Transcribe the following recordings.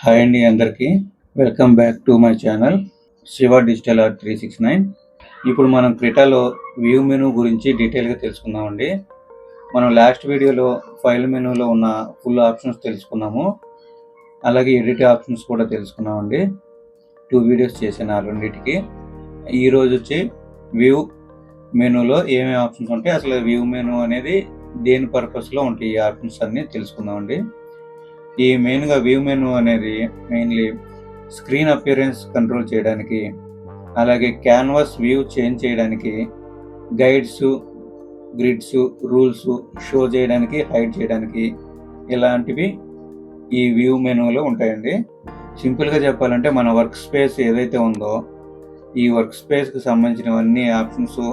Hi అండి అందరికీ. Welcome back to my channel Shiva digital art 369. ఇప్పుడు మనం క్రిటాలో వ్యూ మెనూ గురించి డీటెయిల్గా తెలుసుకుందామండి. మనం లాస్ట్ వీడియోలో ఫైల్ మెనూలో ఉన్న ఫుల్ ఆప్షన్స్ తెలుసుకున్నాము, అలాగే ఎడిట్ ఆప్షన్స్ కూడా తెలుసుకున్నామండి. 2 వీడియోస్ చేశాను ఆ రెండింటికి. ఈరోజు వచ్చి వ్యూ మెనూలో ఏమేమి ఆప్షన్స్ ఉంటాయి, అసలు వ్యూ మెనూ అనేది దేని పర్పస్లో ఉంటాయి, ఈ ఆప్షన్స్ అన్నీ తెలుసుకుందామండి. ఈ మెయిన్గా వ్యూ మెనూ అనేది మెయిన్లీ స్క్రీన్ అపియరెన్స్ కంట్రోల్ చేయడానికి, అలాగే క్యాన్వాస్ వ్యూ చేంజ్ చేయడానికి, గైడ్స్, గ్రిడ్స్, రూల్స్ షో చేయడానికి, హైడ్ చేయడానికి, ఇలాంటివి ఈ వ్యూ మెనూలో ఉంటాయండి. సింపుల్గా చెప్పాలంటే మన వర్క్ స్పేస్ ఏదైతే ఉందో ఈ వర్క్ స్పేస్కి సంబంధించినవన్నీ ఆప్షన్స్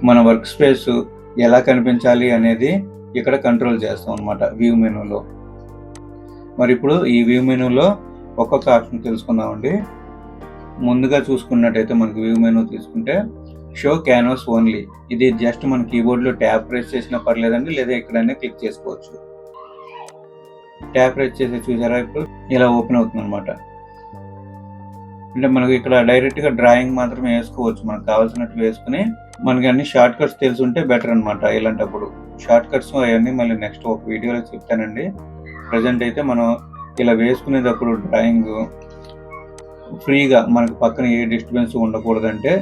మన వర్క్ స్పేస్ ఎలా కనిపించాలి అనేది ఇక్కడ కంట్రోల్ చేస్తాం అన్నమాట వ్యూ మెనూలో. మరి ఇప్పుడు ఈ వ్యూ మెనూలో ఒక్కొక్క ఆప్షన్ తెలుసుకుందామండి. ముందుగా చూసుకున్నట్టయితే మనకి వ్యూ మెనూ తీసుకుంటే షో క్యాన్వాస్ ఓన్లీ, ఇది జస్ట్ మన కీబోర్డ్లో ట్యాప్ ప్రెస్ చేసినా పర్లేదండి, లేదా ఎక్కడైనా క్లిక్ చేసుకోవచ్చు. ట్యాప్ ప్రెస్ చేసి చూసారా, ఇప్పుడు ఇలా ఓపెన్ అవుతుంది అనమాట. అంటే మనకి ఇక్కడ డైరెక్ట్గా డ్రాయింగ్ మాత్రమే వేసుకోవచ్చు, మనకు కావాల్సినట్టు వేసుకుని మనకి అన్ని షార్ట్ కట్స్ తెలుసుంటే బెటర్ అనమాట. ఇలాంటప్పుడు షార్ట్ కట్స్ అవన్నీ మళ్ళీ నెక్స్ట్ ఒక వీడియోలో చెప్తానండి. ప్రజెంట్ అయితే మనం ఇలా వేసుకునేటప్పుడు డ్రాయింగ్ ఫ్రీగా మనకు పక్కన ఏ డిస్టర్బెన్స్ ఉండకూడదంటే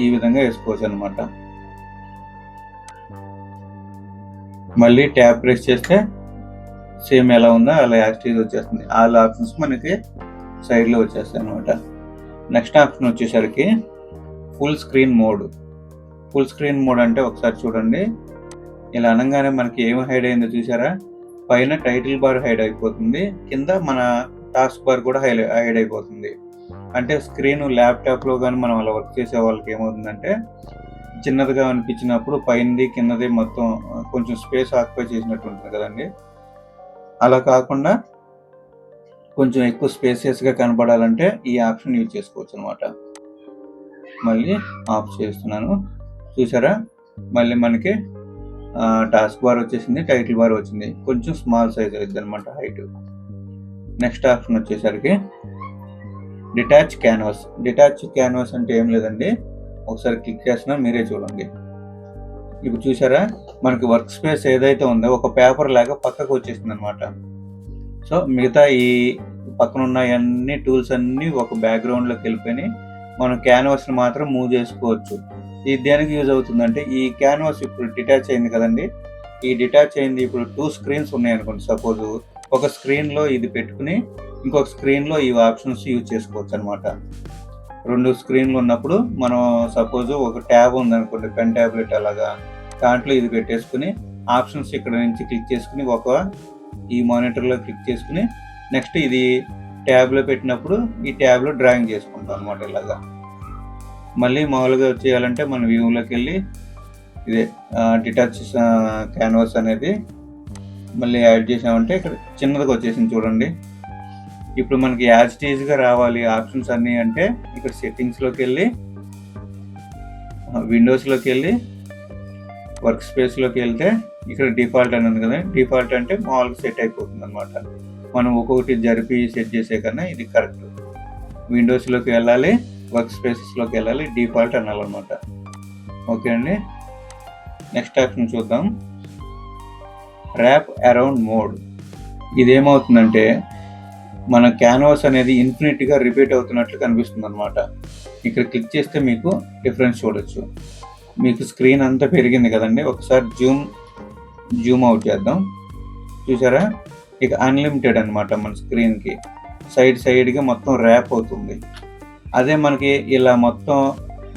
ఈ విధంగా వేసుకోవచ్చు అనమాట. మళ్ళీ ట్యాప్ ప్రెస్ చేస్తే సేమ్ ఎలా ఉందో అలా యాక్టివ్ వచ్చేస్తుంది. ఆల్ ఆప్షన్స్ మనకి సైడ్లో వచ్చేస్తాయి అనమాట. నెక్స్ట్ ఆప్షన్ వచ్చేసరికి full screen mode. Full screen mode అంటే ఒకసారి చూడండి, ఇలా అనగానే మనకి ఏమి హైడ్ అయిందో చూసారా, పైన టైటిల్ బార్ హైడ్ అయిపోతుంది, కింద మన టాస్క్ బార్ కూడా హైడ్ అయిపోతుంది. అంటే స్క్రీన్ ల్యాప్టాప్లో కానీ మనం అలా వర్క్ చేసే వాళ్ళకి ఏమవుతుందంటే చిన్నదిగా అనిపించినప్పుడు పైనది కిందది మొత్తం కొంచెం స్పేస్ ఆక్యుపై చేసినట్టు ఉంటుంది కదండి. అలా కాకుండా కొంచెం ఎక్కువ స్పేసియస్గా కనపడాలంటే ఈ ఆప్షన్ యూజ్ చేసుకోవచ్చు అనమాట. మళ్ళీ ఆఫ్ చేస్తున్నాను, చూసారా మళ్ళీ మనకి టాస్క్ బార్ వచ్చేసింది, టైటిల్ బార్ వచ్చింది, కొంచెం స్మాల్ సైజ్ అవుతుంది అనమాట హైట్. నెక్స్ట్ ఆప్షన్ వచ్చేసరికి డిటాచ్ క్యాన్వాస్. డిటాచ్ క్యాన్వాస్ అంటే ఏం లేదండి, ఒకసారి క్లిక్ చేసినా మీరే చూడండి. ఇప్పుడు చూసారా మనకి వర్క్ స్పేస్ ఏదైతే ఉందో ఒక పేపర్ లాగా పక్కకు వచ్చేసింది అనమాట. సో మిగతా ఈ పక్కన ఉన్న అన్ని టూల్స్ అన్నీ ఒక బ్యాక్గ్రౌండ్లోకి వెళ్ళిపోయి మనం క్యాన్వాస్ని మాత్రం మూవ్ చేసుకోవచ్చు. ఇది దేనికి యూజ్ అవుతుందంటే, ఈ క్యాన్వాస్ ఇప్పుడు డిటాచ్ అయింది కదండి, ఈ డిటాచ్ అయింది ఇప్పుడు 2 స్క్రీన్స్ ఉన్నాయి అనుకోండి. సపోజ్ ఒక స్క్రీన్లో ఇది పెట్టుకుని ఇంకొక స్క్రీన్లో ఈ ఆప్షన్స్ యూజ్ చేసుకోవచ్చు అనమాట. 2 స్క్రీన్లు ఉన్నప్పుడు మనం సపోజ్ ఒక ట్యాబ్ ఉందనుకోండి, పెన్ ట్యాబ్లెట్ అలాగా, దాంట్లో ఇది పెట్టేసుకుని ఆప్షన్స్ ఇక్కడ నుంచి క్లిక్ చేసుకుని ఈ మానిటర్లో క్లిక్ చేసుకుని నెక్స్ట్ ఇది ట్యాబ్లో పెట్టినప్పుడు ఈ ట్యాబ్లో డ్రాయింగ్ చేసుకుంటాం అనమాట ఇలాగా. మళ్ళీ మామూలుగా చేయాలంటే మన వ్యూలోకి వెళ్ళి ఇదే డిటాచ్ క్యాన్వాస్ అనేది మళ్ళీ యాడ్ చేసామంటే ఇక్కడ చిన్నదిగా వచ్చేసింది చూడండి. ఇప్పుడు మనకి యాజ్ టీజ్గా రావాలి ఆప్షన్స్ అన్నీ అంటే ఇక్కడ సెట్టింగ్స్లోకి వెళ్ళి విండోస్లోకి వెళ్ళి వర్క్ స్పేస్లోకి వెళ్తే ఇక్కడ డిఫాల్ట్ అని ఉంది కదా, డిఫాల్ట్ అంటే మామూలుగా సెట్ అయిపోతుంది అనమాట. మనం ఒక్కొక్కటి జరిపి సెట్ చేసే కన్నా ఇది కరెక్ట్. విండోస్లోకి వెళ్ళాలి, వర్క్ స్పేసెస్లోకి వెళ్ళాలి, డిఫాల్ట్ అనాలన్నమాట. ఓకే అండి. నెక్స్ట్ ఆప్షన్ చూద్దాం, ర్యాప్ అరౌండ్ మోడ్. ఇదేమవుతుందంటే మన క్యాన్వాస్ అనేది ఇన్ఫినిట్గా రిపీట్ అవుతున్నట్లు కనిపిస్తుంది అనమాట. ఇక్కడ క్లిక్ చేస్తే మీకు డిఫరెన్స్ చూడొచ్చు. మీకు స్క్రీన్ అంతా పెరిగింది కదండి, ఒకసారి జూమ్ అవుట్ చేద్దాం. చూసారా ఇక అన్లిమిటెడ్ అనమాట మన స్క్రీన్కి, సైడ్గా మొత్తం ర్యాప్ అవుతుంది. అదే మనకి ఇలా మొత్తం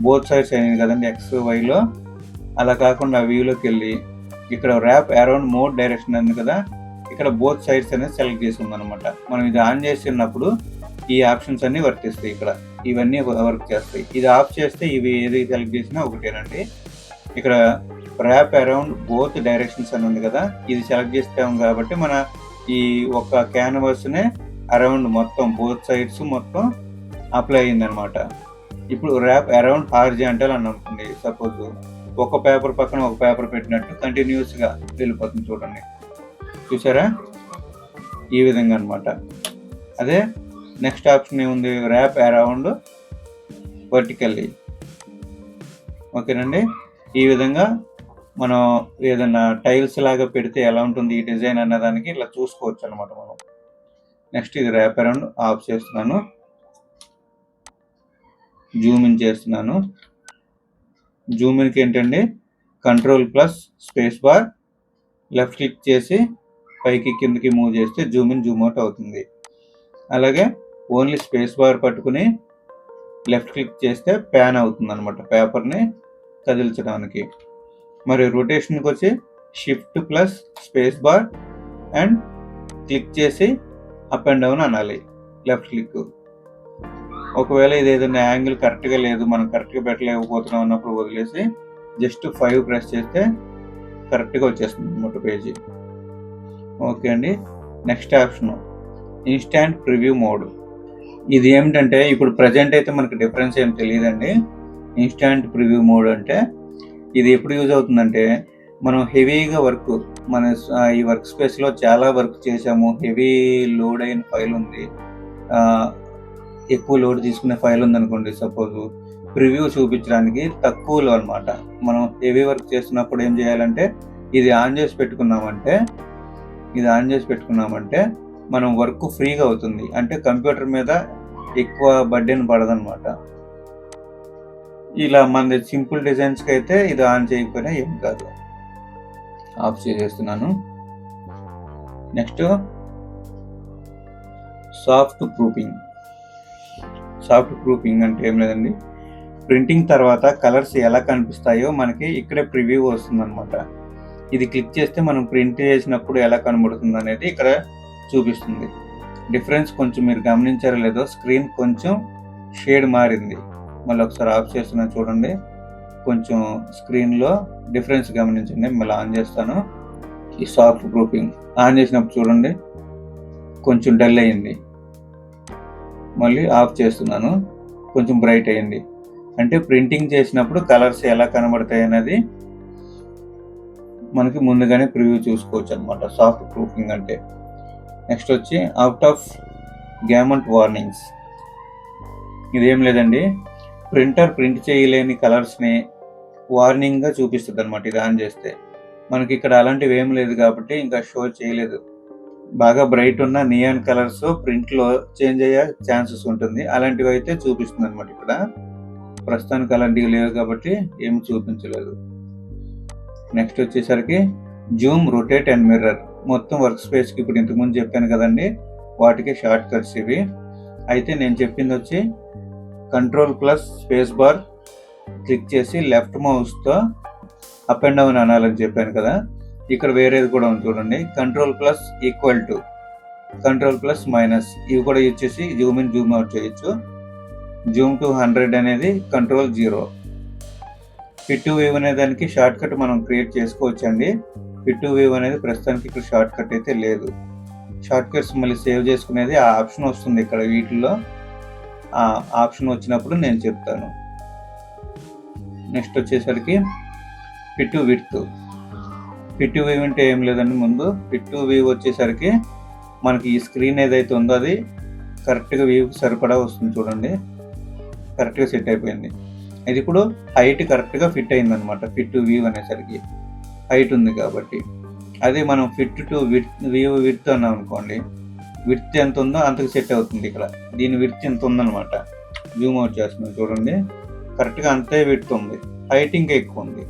బోత్ సైడ్స్ అయింది కదండి ఎక్స్ వైలో, అలా కాకుండా వ్యూలోకి వెళ్ళి ఇక్కడ ర్యాప్ అరౌండ్ మోడ్ డైరెక్షన్ ఉంది కదా, ఇక్కడ బోత్ సైడ్స్ అనేది సెలెక్ట్ చేసి ఉందన్నమాట. మనం ఇది ఆన్ చేసినప్పుడు ఈ ఆప్షన్స్ అన్నీ వర్క్ చేస్తాయి, ఇక్కడ ఇవన్నీ వర్క్ చేస్తాయి. ఇది ఆఫ్ చేస్తే ఇవి ఏది సెలెక్ట్ చేసినా ఒకటేనండి. ఇక్కడ ర్యాప్ అరౌండ్ బోత్ డైరెక్షన్స్ అని ఉంది కదా, ఇది సెలెక్ట్ చేస్తాం కాబట్టి మన ఈ ఒక క్యాన్వాస్నే అరౌండ్ మొత్తం బోత్ సైడ్స్ మొత్తం అప్లై అయిందనమాట. ఇప్పుడు ర్యాప్ అరౌండ్ హారిజాంటల్ అని అనుకోండి, సపోజ్ ఒక పేపర్ పక్కన ఒక పేపర్ పెట్టినట్టు కంటిన్యూస్గా వెళ్ళిపోతుంది చూడండి. చూసారా ఈ విధంగా అనమాట. అదే నెక్స్ట్ ఆప్షన్ ఏముంది, ర్యాప్ అరౌండ్ వర్టికల్లీ. ఓకేనండి, ఈ విధంగా మనం ఏదైనా టైల్స్ లాగా పెడితే ఎలా ఉంటుంది ఈ డిజైన్ అన్నదానికి ఇలా చూసుకోవచ్చు అనమాట మనం. నెక్స్ట్ ఇది ర్యాప్ అరౌండ్ ఆఫ్ చేస్తున్నాను, జూమ్ ఇన్ చేస్తున్నాను. జూమ్ ఇన్కి ఏంటండి, control+ space bar, left click చేసి పైకి కిందకి మూవ్ చేస్తే జూమ్ ఇన్ జూమ్ అవుట్ అవుతుంది. అలాగే ఓన్లీ స్పేస్ బార్ పట్టుకుని లెఫ్ట్ క్లిక్ చేస్తే ప్యాన్ అవుతుంది అనమాట పేపర్ని కదిలించడానికి. మరి రొటేషన్కి వచ్చి Shift+ space bar and click చేసి అప్ అండ్ డౌన్ అనాలి, లెఫ్ట్ క్లిక్. ఒకవేళ ఇది ఏదైనా యాంగిల్ కరెక్ట్గా లేదు, మనం కరెక్ట్గా పెట్టలేకపోతున్నాం అన్నప్పుడు వదిలేసి జస్ట్ 5 ప్రెస్ చేస్తే కరెక్ట్గా వచ్చేస్తుంది అనమాట పేజీ. ఓకే అండి, next option instant preview mode. ఇది ఏమిటంటే ఇప్పుడు ప్రజెంట్ అయితే మనకు డిఫరెన్స్ ఏం తెలియదండి. ఇన్స్టాంట్ ప్రివ్యూ మోడ్ అంటే ఇది ఎప్పుడు యూజ్ అవుతుందంటే, మనం హెవీగా వర్క్, మన ఈ వర్క్ స్పేస్లో చాలా వర్క్ చేసాము, హెవీ లోడ్ అయిన ఫైల్ ఉంది, ఎక్కువ లోడ్ తీసుకునే ఫైల్ ఉందనుకోండి, సపోజ్ ప్రివ్యూ చూపించడానికి తక్కువలో అనమాట. మనం హెవీ వర్క్ చేస్తున్నప్పుడు ఏం చేయాలంటే ఇది ఆన్ చేసి పెట్టుకున్నామంటే మనం వర్క్ ఫ్రీగా అవుతుంది, అంటే కంప్యూటర్ మీద ఎక్కువ బర్డెన్ పడదనమాట. ఇలా మన సింపుల్ డిజైన్స్కి అయితే ఇది ఆన్ చేయకపోయినా ఏం కాదు. ఆఫ్ చేసేస్తున్నాను. నెక్స్ట్ సాఫ్ట్ ప్రూఫింగ్ అంటే ఏం లేదండి, ప్రింటింగ్ తర్వాత కలర్స్ ఎలా కనిపిస్తాయో మనకి ఇక్కడే ప్రివ్యూ వస్తుంది అనమాట. ఇది క్లిక్ చేస్తే మనం ప్రింట్ చేసినప్పుడు ఎలా కనబడుతుంది అనేది ఇక్కడ చూపిస్తుంది. డిఫరెన్స్ కొంచెం మీరు గమనించారో లేదో, స్క్రీన్ కొంచెం షేడ్ మారింది. మళ్ళీ ఒకసారి ఆఫ్ చేస్తున్నా చూడండి, కొంచెం స్క్రీన్లో డిఫరెన్స్ గమనించండి. మళ్ళీ ఆన్ చేస్తాను. ఈ సాఫ్ట్ ప్రూఫింగ్ ఆన్ చేసినప్పుడు చూడండి కొంచెం డల్ అయ్యింది. మళ్ళీ ఆఫ్ చేస్తున్నాను, కొంచెం బ్రైట్ అయ్యింది. అంటే ప్రింటింగ్ చేసినప్పుడు కలర్స్ ఎలా కనబడతాయి అనేది మనకి ముందుగానే ప్రివ్యూ చూసుకోవచ్చు అనమాట సాఫ్ట్ ప్రూఫింగ్ అంటే. నెక్స్ట్ వచ్చి అవుట్ ఆఫ్ గ్యామంట్ వార్నింగ్స్. ఇదేం లేదండి, ప్రింటర్ ప్రింట్ చేయలేని కలర్స్ని వార్నింగ్గా చూపిస్తుంది అనమాట. ఇది ఆన్ చేస్తే మనకి ఇక్కడ అలాంటివి ఏం లేదు కాబట్టి ఇంకా షో చేయలేదు. బాగా బ్రైట్ ఉన్న నియాన్ కలర్స్ ప్రింట్లో చేంజ్ అయ్యే ఛాన్సెస్ ఉంటుంది, అలాంటివి అయితే చూపిస్తుంది అనమాట. ఇక్కడ ప్రస్తుతానికి అలాంటివి లేవు కాబట్టి ఏమి చూపించలేదు. నెక్స్ట్ వచ్చేసరికి జూమ్, రొటేట్ అండ్ మిర్రర్. మొత్తం వర్క్ స్పేస్కి ఇప్పుడు ఇంతకుముందు చెప్పాను కదండి, వాటికి షార్ట్ కట్స్ ఇవి. అయితే నేను చెప్పింది వచ్చి కంట్రోల్+ స్పేస్ బార్ క్లిక్ చేసి లెఫ్ట్ మౌస్తో అప్ అండ్ డౌన్ అనాలని చెప్పాను కదా. ఇక్కడ వేరేది కూడా ఉంది చూడండి, కంట్రోల్+ ఈక్వల్ టు, కంట్రోల్+ ఇవి కూడా యూజ్ చేసి జూమ్ ఇన్ జూమ్ అవుట్ చేయొచ్చు. జూమ్ టు 100 అనేది Ctrl+0. ఫిట్ టు వ్యూ అనే దానికి షార్ట్ కట్ మనం క్రియేట్ చేసుకోవచ్చండి. ఫిట్ టు వ్యూ అనేది ప్రస్తుతానికి ఇక్కడ షార్ట్ కట్ అయితే లేదు. షార్ట్ కట్స్ మళ్ళీ సేవ్ చేసుకునేది ఆ ఆప్షన్ వస్తుంది ఇక్కడ వీటిల్లో. ఆ ఆప్షన్ వచ్చినప్పుడు నేను చెప్తాను. నెక్స్ట్ వచ్చేసరికి fit to width. Fit to view అంటే ఏం లేదండి, ముందు ఫిట్ టు వ్యూ వచ్చేసరికి మనకి ఈ స్క్రీన్ ఏదైతే ఉందో అది కరెక్ట్గా వ్యూకి సరిపడా వస్తుంది చూడండి, కరెక్ట్గా సెట్ అయిపోయింది. ఇది ఇప్పుడు హైట్ కరెక్ట్గా ఫిట్ అయిందనమాట. ఫిట్ టు వ్యూ అనేసరికి హైట్ ఉంది కాబట్టి. అదే మనం ఫిట్ టు వ్యూ విడ్త్ అన్నాం అనుకోండి, విడ్త్ ఎంత ఉందో అంతకు సెట్ అవుతుంది. ఇక్కడ దీని విడ్త్ ఎంత ఉందన్నమాట. జూమ్ అవుట్ చేస్తున్నాం చూడండి, కరెక్ట్గా అంతే విడ్త్ ఉంది, హైట్ ఇంకా ఎక్కువ ఉంది.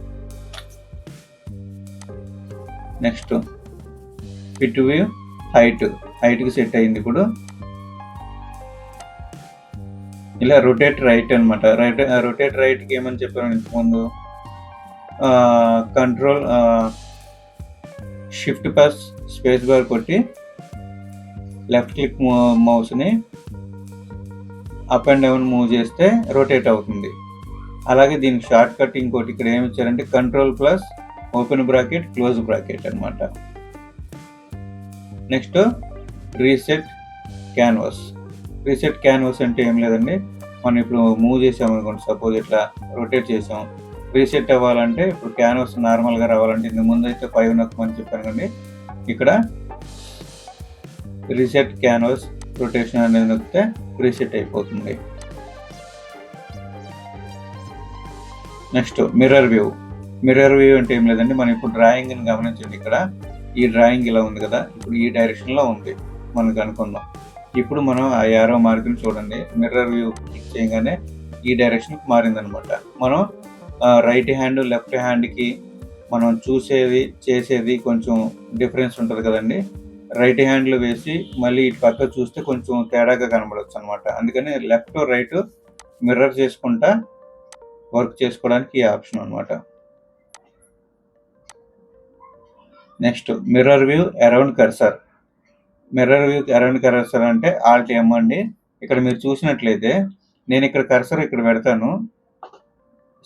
నెక్స్ట్ ఫిట్ టు వ్యూ హైట్కి సెట్ అయింది. ఇప్పుడు ఇలా రొటేట్ రైట్ అనమాట. రొటేట్ రైట్కి ఏమని చెప్పాను ఇంతకుముందు, కంట్రోల్ Shift+ స్పేస్ బార్ కొట్టి లెఫ్ట్ క్లిక్ మౌస్ని అప్ అండ్ డౌన్ మూవ్ చేస్తే రొటేట్ అవుతుంది. అలాగే దీనికి షార్ట్ కట్ ఇంకోటి ఇక్కడ ఏమి ఇచ్చారంటే control+ open bracket close bracket అనమాట. నెక్స్ట్ రీసెట్ క్యాన్వాస్ అంటే ఏం లేదండి, మనం ఇప్పుడు మూవ్ చేసాం అనుకోండి, సపోజ్ ఇట్లా రొటేట్ చేసాం, రీసెట్ అవ్వాలంటే ఇప్పుడు క్యాన్వాస్ నార్మల్గా రావాలంటే ఇంత ముందు అయితే 5 నొక్కమని చెప్పాను కండి, ఇక్కడ రీసెట్ క్యాన్వాస్ రొటేషన్ అనేది నొక్కితే రీసెట్ అయిపోతుంది. Next mirror view. Mirror view అంటే ఏం లేదండి, మనం ఇప్పుడు డ్రాయింగ్ని గమనించండి. ఇక్కడ ఈ డ్రాయింగ్ ఇలా ఉంది కదా, ఇప్పుడు ఈ డైరెక్షన్లో ఉంది మనకు అనుకుందాం. ఇప్పుడు మనం ఆ యారో మార్క్ని చూడండి, మిర్రర్ వ్యూ క్లిక్ చేయగానే ఈ డైరెక్షన్కి మారిందనమాట. మనం రైట్ హ్యాండ్ లెఫ్ట్ హ్యాండ్కి మనం చూసేది చేసేది కొంచెం డిఫరెన్స్ ఉంటుంది కదండి. రైట్ హ్యాండ్లో వేసి మళ్ళీ ఇటు పక్క చూస్తే కొంచెం తేడాగా కనబడవచ్చు అనమాట. అందుకని లెఫ్ట్ రైట్ మిర్రర్ చేసుకుంటా వర్క్ చేసుకోవడానికి ఈ ఆప్షన్ అనమాట. Next mirror view around cursor. Mirror view around cursor అంటే ఆల్ట్ ఎం అండి. ఇక్కడ మీరు చూసినట్లయితే నేను ఇక్కడ కర్సర్ ఇక్కడ పెడతాను.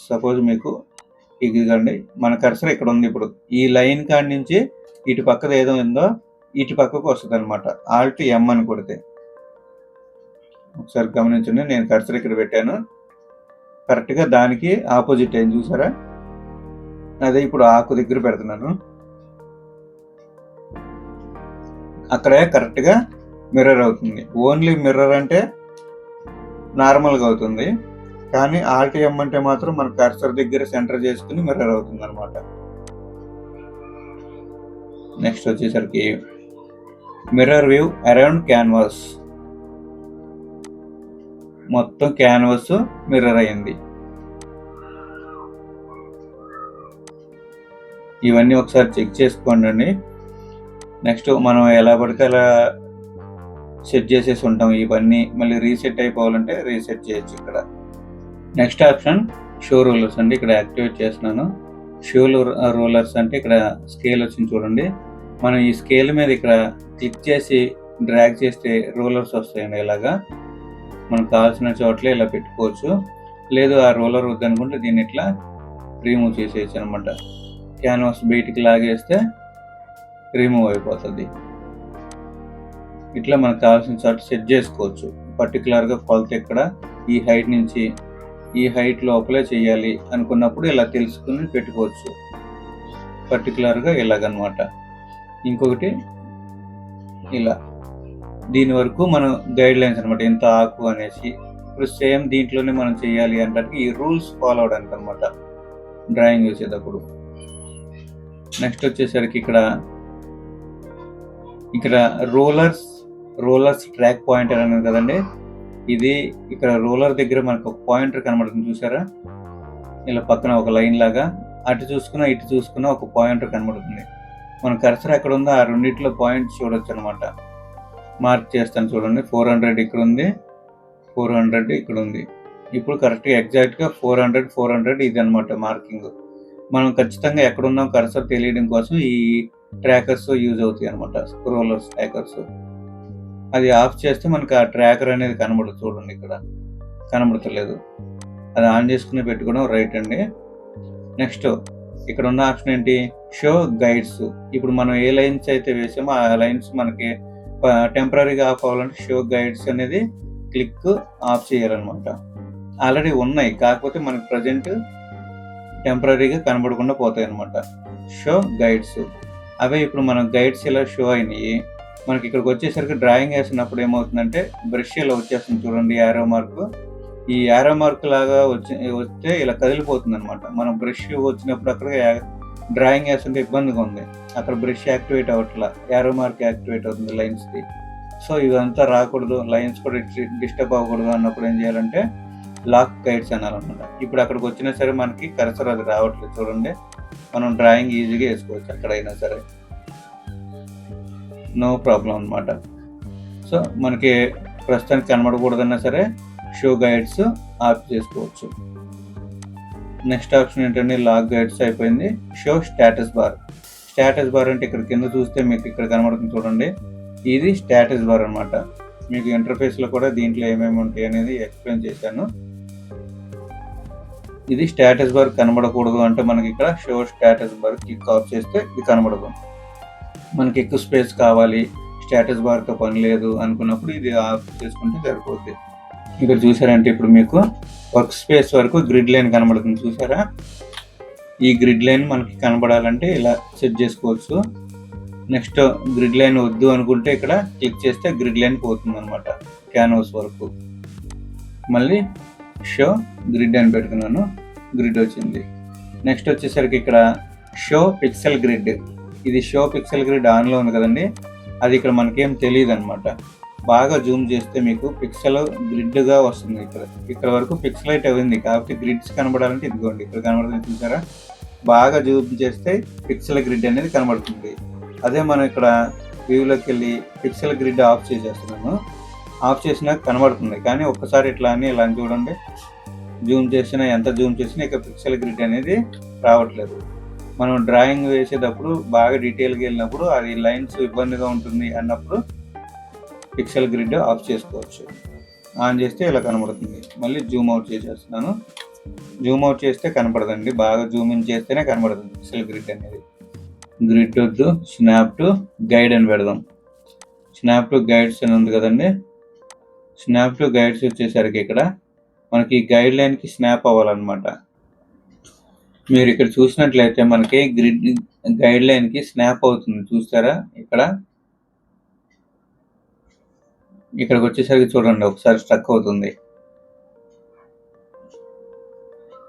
సపోజ్ మీకు ఇదిగండి మన కర్సర్ ఇక్కడ ఉంది. ఇప్పుడు ఈ లైన్ కాడి నుంచి ఇటు పక్కది ఏదో ఉందో ఇటు పక్కకు వస్తుంది అనమాట. ఆల్ట్ ఎం అని కొడితే ఒకసారి గమనించండి, నేను కర్సర్ ఇక్కడ పెట్టాను, కరెక్ట్గా దానికి ఆపోజిట్ అయింది చూసారా. అదే ఇప్పుడు ఆకు దగ్గర పెడుతున్నాను, అక్కడే కరెక్ట్గా మిర్రర్ అవుతుంది. ఓన్లీ మిర్రర్ అంటే నార్మల్గా అవుతుంది, కానీ ఆల్ట్ ఎం అంటే మాత్రం మన కర్సర్ దగ్గర సెంటర్ చేసుకుని మిర్రర్ అవుతుంది అనమాట. నెక్స్ట్ వచ్చేసరికి మిర్రర్ వ్యూ అరౌండ్ క్యాన్వాస్. మొత్తం క్యాన్వాస్ మిర్రర్ అయింది. ఇవన్నీ ఒకసారి చెక్ చేసుకోండి. నెక్స్ట్ మనం ఎలా పడితే అలా సెట్ చేసేసి ఉంటాం. ఇవన్నీ మళ్ళీ రీసెట్ అయిపోవాలంటే రీసెట్ చేయొచ్చు ఇక్కడ. నెక్స్ట్ ఆప్షన్ షో రూలర్స్ అండి. ఇక్కడ యాక్టివేట్ చేస్తున్నాను. షో రూలర్స్ అంటే ఇక్కడ స్కేల్ వచ్చింది చూడండి. మనం ఈ స్కేల్ మీద ఇక్కడ క్లిక్ చేసి డ్రాగ్ చేస్తే రూలర్స్ వస్తాయండి. ఇలాగా మనకు కావాల్సిన చోట్ల ఇలా పెట్టుకోవచ్చు. లేదు ఆ రూలర్ వద్దనుకుంటే దీన్ని ఇట్లా రిమూవ్ చేసేయచ్చు అనమాట. క్యాన్వాస్ బయటికి లాగేస్తే రిమూవ్ అయిపోతుంది. ఇట్లా మనకు కావాల్సిన చోట సెట్ చేసుకోవచ్చు. పర్టికులర్గా కొలత ఇక్కడ ఈ హైట్ నుంచి ఈ హైట్ లోపలే చేయాలి అనుకున్నప్పుడు ఇలా తెలుసుకుని పెట్టుకోవచ్చు. పర్టికులర్గా ఇలాగనమాట. ఇంకొకటి ఇలా దీని వరకు మనం గైడ్ లైన్స్ అనమాట, ఎంత ఆకు అనేసి. ఇప్పుడు సేమ్ దీంట్లోనే మనం చేయాలి అంటే ఈ రూల్స్ ఫాలో అవడానికి అనమాట డ్రాయింగ్ వేసేటప్పుడు. నెక్స్ట్ వచ్చేసరికి ఇక్కడ రూలర్స్ ట్రాక్ పాయింటర్ అనేది కదండి. ఇది ఇక్కడ రూలర్ దగ్గర మనకు ఒక పాయింటర్ కనబడుతుంది చూసారా. ఇలా పక్కన ఒక లైన్ లాగా అటు చూసుకున్నా ఇటు చూసుకున్నా ఒక పాయింటర్ కనబడుతుంది. మన కర్సర్ ఎక్కడ ఉందో ఆ రెండింటిలో పాయింట్స్ చూడొచ్చు అనమాట. మార్క్ చేస్తాను చూడండి. 400 ఇక్కడ ఉంది, 400 ఇక్కడ ఉంది. ఇప్పుడు కరెక్ట్గా ఎగ్జాక్ట్గా 400 ఇది అనమాట మార్కింగ్. మనం ఖచ్చితంగా ఎక్కడున్నాం కర్సర్ తెలియడం కోసం ఈ ట్రాకర్స్ యూజ్ అవుతాయి అనమాట, రూలర్స్ ట్రాకర్స్. అది ఆఫ్ చేస్తే మనకు ఆ ట్రాకర్ అనేది కనబడదు చూడండి. ఇక్కడ కనబడతలేదు, అది ఆన్ చేసుకుని పెట్టుకోవడం రైట్ అండి. నెక్స్ట్ ఇక్కడ ఉన్న ఆప్షన్ ఏంటి, షో గైడ్స్. ఇప్పుడు మనం ఏ లైన్స్ అయితే వేసామో ఆ లైన్స్ మనకి టెంపరీగా ఆఫ్ అవ్వాలంటే షో గైడ్స్ అనేది క్లిక్ ఆఫ్ చేయాలన్నమాట. ఆల్రెడీ ఉన్నాయి, కాకపోతే మనకి ప్రజెంట్ టెంపరీగా కనబడకుండా పోతాయి అన్నమాట షో గైడ్స్. అవే ఇప్పుడు మనం గైడ్స్ ఇలా షో అయినాయి. మనకి ఇక్కడికి వచ్చేసరికి డ్రాయింగ్ వేసినప్పుడు ఏమవుతుందంటే బ్రష్ ఇలా వచ్చేస్తుంది చూడండి, యారో మార్క్. ఈ యారో మార్క్ లాగా వస్తే ఇలా కదిలిపోతుంది అనమాట. మనం బ్రష్ వచ్చినప్పుడు అక్కడ డ్రాయింగ్ వేస్తుంటే ఇబ్బందిగా ఉంది, అక్కడ బ్రష్ యాక్టివేట్ అవ్వట్లా, యారో మార్క్ యాక్టివేట్ అవుతుంది లైన్స్ది. సో ఇదంతా రాకూడదు, లైన్స్ కూడా డిస్టర్బ్ అవ్వకూడదు అన్నప్పుడు ఏం చేయాలంటే లాక్ గైడ్స్ అనాలన్నమాట. ఇప్పుడు అక్కడికి వచ్చినా సరే మనకి కర్సర్ అది రావట్లేదు చూడండి. మనం డ్రాయింగ్ ఈజీగా వేసుకోవచ్చు ఎక్కడైనా సరే, నో ప్రాబ్లం అనమాట. సో మనకి ప్రస్తుతానికి కనబడకూడదన్నా సరే షో గైడ్స్ ఆఫ్ చేసుకోవచ్చు. నెక్స్ట్ ఆప్షన్ ఏంటంటే లాక్ గైడ్స్ అయిపోయింది. Show status bar. Status bar అంటే ఇక్కడ కింద చూస్తే మీకు ఇక్కడ కనబడుతుంది చూడండి, ఇది స్టేటస్ బార్ అనమాట. మీకు ఇంటర్ఫేస్లో కూడా దీంట్లో ఏమేమి ఉంటాయి అనేది ఎక్స్ప్లెయిన్ చేశాను. ఇది స్టేటస్ బార్ కనబడకూడదు అంటే మనకి ఇక్కడ show status bar click of చేస్తే ఇది కనబడదు. మనకి ఎక్కువ స్పేస్ కావాలి, స్టేటస్ బార్తో పని లేదు అనుకున్నప్పుడు ఇది ఆఫ్ చేసుకుంటే సరిపోద్ది. ఇక్కడ చూసారంటే ఇప్పుడు మీకు వర్క్ స్పేస్ వరకు గ్రిడ్ లైన్ కనబడుతుంది చూసారా. ఈ గ్రిడ్ లైన్ మనకి కనబడాలంటే ఇలా సెట్ చేసుకోవచ్చు. నెక్స్ట్ గ్రిడ్ లైన్ వద్దు అనుకుంటే ఇక్కడ క్లిక్ చేస్తే గ్రిడ్ లైన్ పోతుంది అనమాట క్యాన్వాస్ వరకు. మళ్ళీ షో గ్రిడ్ అని పెట్టుకున్నాను, గ్రిడ్ వచ్చింది. నెక్స్ట్ వచ్చేసరికి ఇక్కడ షో పిక్సెల్ గ్రిడ్. ఇది షో పిక్సెల్ గ్రిడ్ ఆన్లో ఉంది కదండి, అది ఇక్కడ మనకేం తెలియదు అనమాట. బాగా జూమ్ చేస్తే మీకు పిక్సెల్ గ్రిడ్గా వస్తుంది. ఇక్కడ వరకు పిక్సలైట్ అయింది కాబట్టి గ్రిడ్స్ కనబడాలంటే ఇదిగోండి ఇక్కడ కనబడుతుంది చూసారా. బాగా జూమ్ చేస్తే పిక్సెల్ గ్రిడ్ అనేది కనబడుతుంది. అదే మనం ఇక్కడ వ్యూలోకి వెళ్ళి పిక్సెల్ గ్రిడ్ ఆఫ్ చేసేస్తున్నాను, ఆఫ్ చేసినా కనబడుతుంది. కానీ ఒక్కసారి ఇట్లా అని ఇలా చూడండి, జూమ్ చేసినా ఎంత జూమ్ చేసినా ఇక పిక్సెల్ గ్రిడ్ అనేది రావట్లేదు. మనం డ్రాయింగ్ వేసేటప్పుడు బాగా డీటెయిల్గా వెళ్ళినప్పుడు అది లైన్స్ ఇబ్బందిగా ఉంటుంది అన్నప్పుడు పిక్సెల్ గ్రిడ్ ఆఫ్ చేసుకోవచ్చు. ఆన్ చేస్తే ఇలా కనబడుతుంది. మళ్ళీ జూమ్ అవుట్ చేసేస్తున్నాను. జూమ్ అవుట్ చేస్తే కనపడదండి, బాగా జూమ్ ఇన్ చేస్తేనే కనబడుతుంది పిక్సెల్ గ్రిడ్ అనేది. గ్రిడ్ వద్దు, స్నాప్ టు గైడ్ అని పెడదాం. స్నాప్ టు గైడ్స్ అని ఉంది కదండి, స్నాప్ టు గైడ్స్ వచ్చేసరికి ఇక్కడ మనకి గైడ్ లైన్కి స్నాప్ అవ్వాలన్నమాట. మీరు ఇక్కడ చూసినట్లయితే మనకి గ్రిడ్ గైడ్ లైన్కి స్నాప్ అవుతుంది చూస్తారా. ఇక్కడికి వచ్చేసరికి చూడండి ఒకసారి స్ట్రక్ అవుతుంది.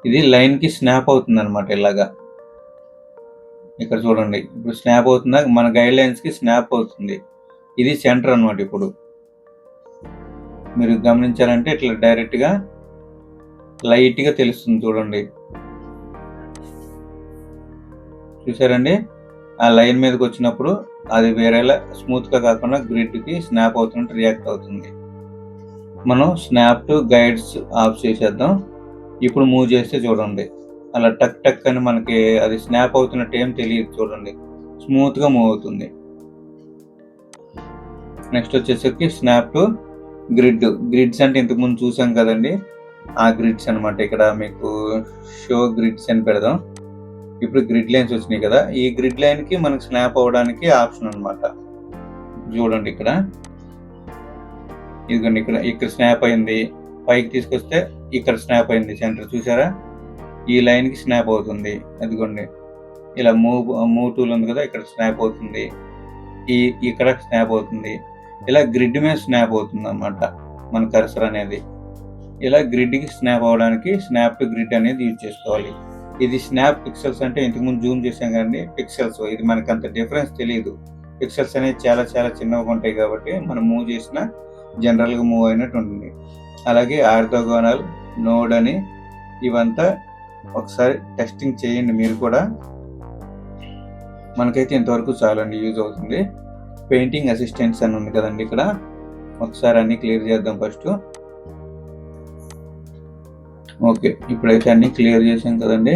ఇది లైన్కి స్నాప్ అవుతుంది అనమాట ఇలాగా. ఇక్కడ చూడండి ఇప్పుడు స్నాప్ అవుతుందా, మన గైడ్ లైన్స్కి స్నాప్ అవుతుంది. ఇది సెంటర్ అనమాట. ఇప్పుడు మీరు గమనించారంటే ఇట్లా డైరెక్ట్గా లైట్గా తెలుస్తుంది చూడండి, చూసారండి. ఆ లైన్ మీదకి వచ్చినప్పుడు అది వేరేలా స్మూత్గా కాకుండా గ్రిడ్కి స్నాప్ అవుతున్నట్టు రియాక్ట్ అవుతుంది. మనం స్నాప్ టు గైడ్స్ ఆఫ్ చేసేద్దాం. ఇప్పుడు మూవ్ చేస్తే చూడండి అలా టక్ టక్ అని మనకి అది స్నాప్ అవుతున్నట్టు ఏం తెలియదు చూడండి, స్మూత్గా మూవ్ అవుతుంది. నెక్స్ట్ వచ్చేసరికి స్నాప్ టు గ్రిడ్స్ అంటే ఇంతకుముందు చూసాం కదండి, ఆ గ్రిడ్స్ అనమాట. ఇక్కడ మీకు షో గ్రిడ్స్ అని పెడదాం. ఇప్పుడు గ్రిడ్ లైన్స్ వచ్చినాయి కదా, ఈ గ్రిడ్ లైన్కి మనకు స్నాప్ అవ్వడానికి ఆప్షన్ అనమాట. చూడండి ఇదిగోండి ఇక్కడ స్నాప్ అయింది, పైకి తీసుకొస్తే ఇక్కడ స్నాప్ అయింది సెంటర్ చూసారా. ఈ లైన్కి స్నాప్ అవుతుంది, అదిగోండి ఇలా మూవ్ టూల్ ఉంది కదా, ఇక్కడ స్నాప్ అవుతుంది, ఇక్కడ స్నాప్ అవుతుంది. ఇలా గ్రిడ్ మీద స్నాప్ అవుతుంది అన్నమాట మన కర్సర్ అనేది. ఇలా గ్రిడ్కి స్నాప్ అవ్వడానికి స్నాప్ టు గ్రిడ్ అనేది యూజ్ చేసుకోవాలి. ఇది స్నాప్ పిక్సెల్స్ అంటే ఇంతకుముందు జూమ్ చేసాం కానీ పిక్సెల్స్, ఇది మనకు అంత డిఫరెన్స్ తెలియదు. పిక్సెల్స్ అనేది చాలా చాలా చిన్నగా ఉంటాయి కాబట్టి మనం మూవ్ చేసినా జనరల్గా మూవ్ అయినట్టు ఉంటుంది. అలాగే ఆర్థోగోనల్, నోడ్ అని ఇవంతా ఒకసారి టెస్టింగ్ చేయండి మీరు కూడా. మనకైతే ఇంతవరకు చాలండి, యూజ్ అవుతుంది. పెయింటింగ్ అసిస్టెంట్స్ అని ఉంది కదండి, ఇక్కడ ఒకసారి అన్ని క్లియర్ చేద్దాం ఫస్ట్. ఓకే, ఇప్పుడైతే అన్ని క్లియర్ చేసాం కదండి.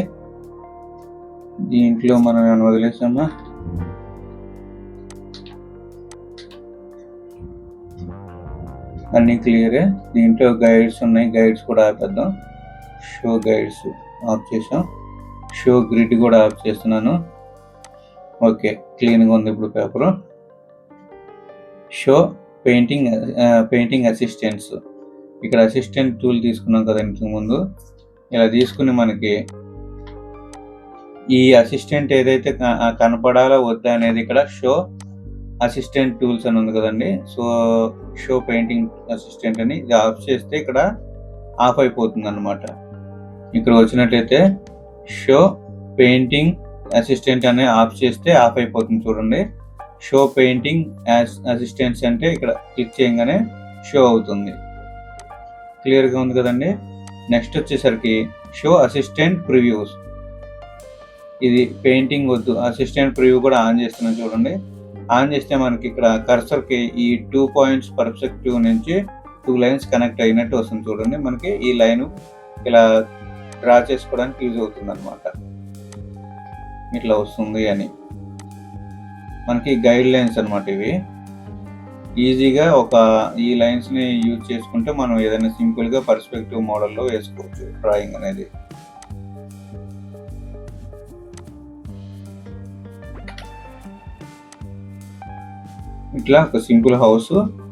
దీంట్లో మనం ఏమైనా వదిలేసామా? అన్ని క్లియరే. దీంట్లో గైడ్స్ ఉన్నాయి, గైడ్స్ కూడా ఆపేద్దాం. షో గైడ్స్ ఆఫ్ చేసాం, షో గ్రిడ్ కూడా ఆఫ్ చేస్తున్నాను. ఓకే, క్లీన్గా ఉంది ఇప్పుడు పేపరు. షో పెయింటింగ్ అసిస్టెంట్స్, ఇక్కడ అసిస్టెంట్ టూల్ తీసుకున్నాం కదా ఇంతకు ముందు. ఇలా తీసుకుని మనకి ఈ అసిస్టెంట్ ఏదైతే కనపడాలో వద్దా అనేది ఇక్కడ షో అసిస్టెంట్ టూల్స్ అని ఉంది కదండి. సో షో పెయింటింగ్ అసిస్టెంట్ అని ఇది ఆఫ్ చేస్తే ఇక్కడ ఆఫ్ అయిపోతుంది అన్నమాట. ఇక్కడ వచ్చినట్లయితే షో పెయింటింగ్ అసిస్టెంట్ అని ఆఫ్ చేస్తే ఆఫ్ అయిపోతుంది చూడండి. షో పెయింటింగ్ అసిస్టెంట్స్ అంటే ఇక్కడ క్లిక్ చేయగానే షో అవుతుంది. క్లియర్గా ఉంది కదండి. నెక్స్ట్ వచ్చేసరికి షో అసిస్టెంట్ ప్రివ్యూస్. ఇది పెయింటింగ్ వద్దు, అసిస్టెంట్ ప్రివ్యూ కూడా ఆన్ చేస్తున్నాను చూడండి. ఆన్ చేస్తే మనకి ఇక్కడ కర్సర్కి ఈ 2 పాయింట్స్ పర్స్పెక్టివ్ నుంచి 2 లైన్స్ కనెక్ట్ అయినట్టు వస్తుంది చూడండి. మనకి ఈ లైన్ ఇలా డ్రా చేసుకోవడానికి యూజ్ అవుతుంది అనమాట. ఇట్లా వస్తుంది అని మనకి గైడ్ లైన్స్ అనమాట ఇవి. ఈజీగా ఈ లైన్స్ని యూజ్ చేసుకుంటే మనం ఏదైనా సింపుల్గా పర్స్పెక్టివ్ మోడల్లో వేసుకోవచ్చు డ్రాయింగ్ అనేది. ఇట్లా ఒక సింపుల్ హౌస్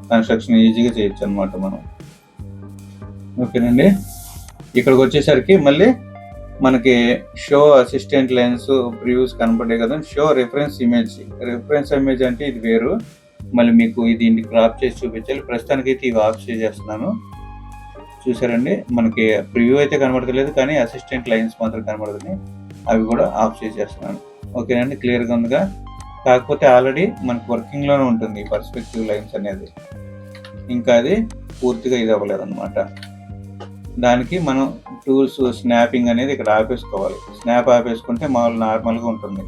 కన్స్ట్రక్షన్ ఈజీగా చేయొచ్చు అనమాట మనం. ఓకేనండి. ఇక్కడికి వచ్చేసరికి మళ్ళీ మనకి షో అసిస్టెంట్ లెన్స్ ప్రివ్యూస్ కనపడే కదా, షో రిఫరెన్స్ ఇమేజ్ అంటే ఇది వేరు. మళ్ళీ మీకు ఇది క్రాప్ చేసి చూపించాలి. ప్రస్తుతానికి అయితే ఇవి ఆఫ్ చేసేస్తున్నాను. చూసారండి, మనకి ప్రివ్యూ అయితే కనబడతలేదు, కానీ అసిస్టెంట్ లైన్స్ మాత్రం కనబడుతున్నాయి. అవి కూడా ఆఫ్ చేసేస్తున్నాను. ఓకేనండి, క్లియర్గా ఉందిగా. కాకపోతే ఆల్రెడీ మనకు వర్కింగ్లోనే ఉంటుంది పర్స్పెక్టివ్ లైన్స్ అనేది, ఇంకా అది పూర్తిగా ఇది అవ్వలేదు అనమాట. దానికి మనం టూల్స్ స్నాపింగ్ అనేది ఇక్కడ ఆపేసుకోవాలి. స్నాప్ ఆపేసుకుంటే మామూలు నార్మల్గా ఉంటుంది.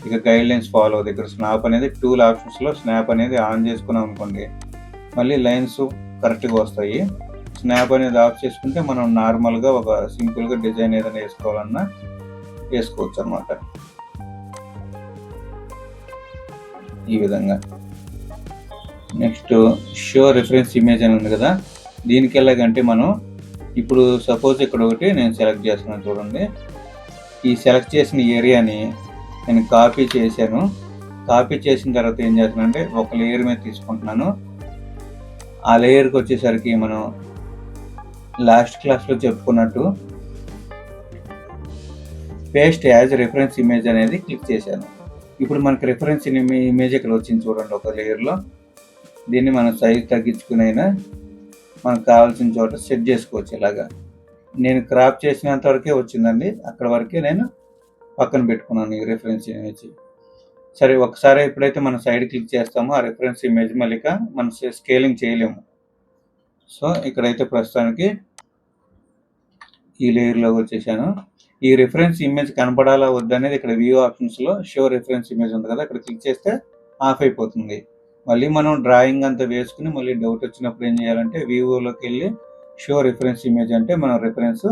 ఇక గైడ్ లైన్స్ ఫాలో దగ్గర స్నాప్ అనేది టూల్ ఆప్షన్స్లో స్నాప్ అనేది ఆన్ చేసుకున్నాం అనుకోండి, మళ్ళీ లైన్స్ కరెక్ట్గా వస్తాయి. స్నాప్ అనేది ఆఫ్ చేసుకుంటే మనం నార్మల్గా ఒక సింపుల్గా డిజైన్ ఏదైనా వేసుకోవాలన్నా వేసుకోవచ్చు అనమాట. ఈ విధంగా నెక్స్ట్ షో రిఫరెన్స్ ఇమేజ్ అని ఉంది కదా, దీనికి ఎలాగంటే మనం ఇప్పుడు సపోజ్ ఇక్కడ ఒకటి నేను సెలెక్ట్ చేస్తున్నాను చూడండి. ఈ సెలెక్ట్ చేసిన ఏరియాని నేను కాపీ చేశాను. కాపీ చేసిన తర్వాత ఏం చేస్తున్నానంటే ఒక లేయర్ మీద తీసుకుంటున్నాను. ఆ లేయర్కి వచ్చేసరికి మనం లాస్ట్ క్లాస్లో చెప్పుకున్నట్టు పేస్ట్ యాజ్ రిఫరెన్స్ ఇమేజ్ అనేది క్లిక్ చేశాను. ఇప్పుడు మనకి రిఫరెన్స్ ఇమేజ్ ఇక్కడ వచ్చింది చూడండి ఒక లేయర్లో. దీన్ని మనం సైజ్ తగ్గించుకునైనా మనకు కావాల్సిన చోట సెట్ చేసుకోవచ్చు. ఇలాగా నేను క్రాప్ చేసినంత వరకే వచ్చిందండి, అక్కడ వరకే నేను పక్కన పెట్టుకున్నాను ఈ రిఫరెన్స్ ఇమేజ్. సరే, ఒకసారి ఎప్పుడైతే మనం సైడ్ క్లిక్ చేస్తామో ఆ రిఫరెన్స్ ఇమేజ్ మళ్ళీ మనం స్కేలింగ్ చేయలేము. సో ఇక్కడైతే ప్రస్తుతానికి ఈ లేయర్లోకి వచ్చేసాను. ఈ రిఫరెన్స్ ఇమేజ్ కనపడాలా వద్దనేది ఇక్కడ వ్యూ ఆప్షన్స్లో షో రిఫరెన్స్ ఇమేజ్ ఉంది కదా, అక్కడ క్లిక్ చేస్తే ఆఫ్ అయిపోతుంది. మళ్ళీ మనం డ్రాయింగ్ అంతా వేసుకుని మళ్ళీ డౌట్ వచ్చినప్పుడు ఏం చేయాలంటే వ్యూలోకి వెళ్ళి షో రిఫరెన్స్ ఇమేజ్ అంటే మన రిఫరెన్స్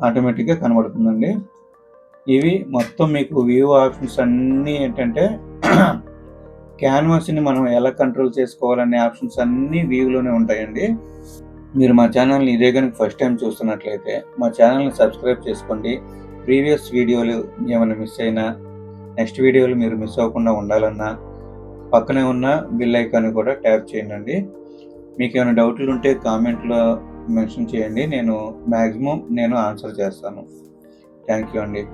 ఆటోమేటిక్గా కనబడుతుందండి. ఇవి మొత్తం మీకు వ్యూ ఆప్షన్స్ అన్నీ ఏంటంటే క్యాన్వాస్ని మనం ఎలా కంట్రోల్ చేసుకోవాలనే ఆప్షన్స్ అన్నీ వ్యూలోనే ఉంటాయండి. మీరు మా ఛానల్ని ఇదే కనుక ఫస్ట్ టైం చూస్తున్నట్లయితే మా ఛానల్ని సబ్స్క్రైబ్ చేసుకోండి. ప్రీవియస్ వీడియోలు ఏమైనా మిస్ అయినా, నెక్స్ట్ వీడియోలు మీరు మిస్ అవ్వకుండా ఉండాలన్నా పక్కనే ఉన్న బెల్ ఐకాన్ కూడా ట్యాప్ చేయండి. మీకు ఏమైనా డౌట్లు ఉంటే కామెంట్లో మెన్షన్ చేయండి, నేను మ్యాక్సిమం ఆన్సర్ చేస్తాను. థ్యాంక్ యూ అండి.